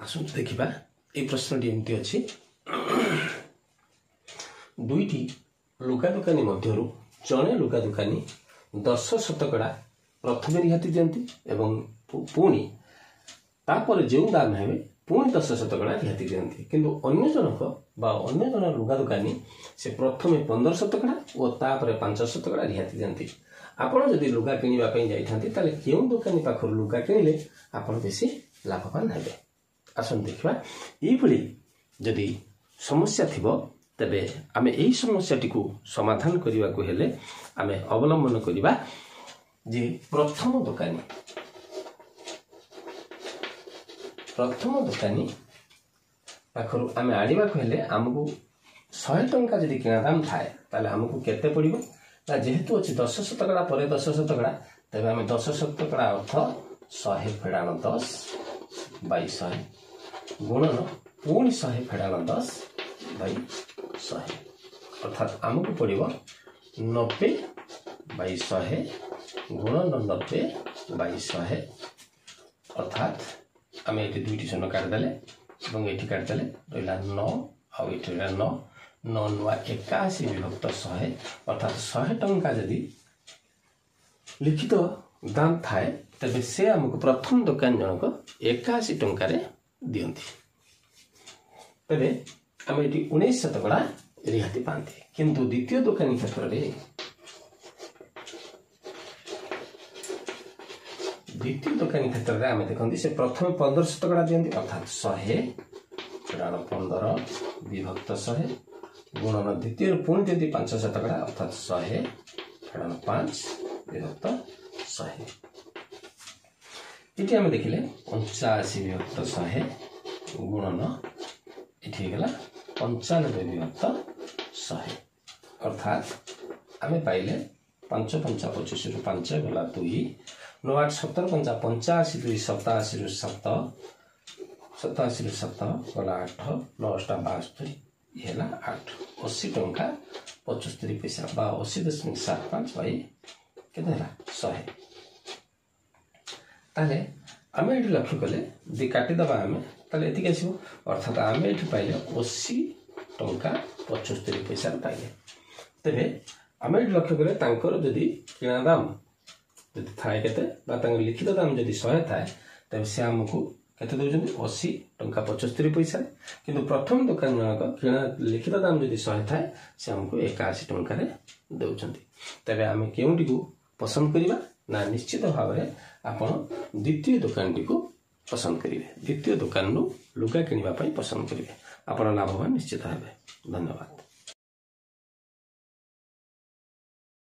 आसନ୍ତୁ देखिबा ए प्रश्नटी एमती अछि दुईटी लुगा दुकानी मध्यरु जणे लुगा दुकानी 10% प्रथम रिहाती दियंती एवं पुणी तापर जो दाम हेबे पुणी 10% रिहाती दियंती किंतु अन्य जनक बा अन्य जन लुगा दुकानी से प्रथम 15% और तापर 5% रिहाती दियंती। आपण जदि लुगा किनिबा पई जाइथांती ताले केउ दुकानी पाखर लुगा किनिले आपण बेसी लाभवान हेबे। आसन देखिबा ई भली जदि समस्या थिबो तबे आमे एही समस्याटी को समाधान करिवा को हेले आमे अवलंबन करिबा जे प्रथम दुकानी पाखर आमे आनिबा को हेले हमकु 100 टंका जदि किना दाम थाए ताले हमकु केते पड़िबो ना जेहेतु अछि 10% परे 10% तबे आमे 10% अर्थ 100 फेडाण 10 बाई 100 गुणन पुणी 100 फेडाण 10 बाई 100 अर्थात आमको पड़िबो 90 बाई 100 गुणन 90 बाई 100 अर्थात आम ये दुईटी शून्य काटिदेले और ये काटिदेले रहा 9 आउ ये 9 9 नुआ 81 विभक्त 100 अर्थात 100 टंका जदि लिखित दाम थाए तबे से हमको प्रथम दुकान जनक 81 टंका दियंती तबे आम ये 19% रिहाती पाती किंतु द्वितीय दुकानी क्षेत्र में आम देखते से प्रथम 15% दियंती अर्थात 100 15 विभक्त 100 गुणन द्वितीय पुणी दियंती 5% अर्थात 100 5 विभक्त 100 ये आम देखिले 89 विभक्त 100 गुणन ये गला 95 विभक्त 100 अर्थात आम पाइले 5 5 25 रु 5 गला 2 9 8 17 5 85 2 87 रु 7 87 रु 7 गला 8 9 टा 72 ये 8 80 टंका 75 पैसा बा 80.75 बाई केते 100 ताले आम ये लक्ष्य कले दि काटिदबा आम ताले एतिक आसीबो अर्थात आम ये पाइले 80 टंका 75 पैसा पाइले तेरे आम ये लक्ष्य कले तांकर जदि किना दाम जदि थाए केते बा तांकर लिखित दाम जदि 100 थाए तबे से हमको केते दउजंती 80 टंका 75 पैसा किंतु प्रथम दुकान जनक किना लिखित दाम जदि 100 थाए से हमको 81 टंका रे दउजंती तबे आम केउटी को पसंद करिबा ना निश्चित भाव में आपण द्वितीय दुकान को पसंद करेंगे द्वितीय दुकान लुगा किनिबा पई पसंद करेंगे आपण लाभवान निश्चित हेबे। धन्यवाद।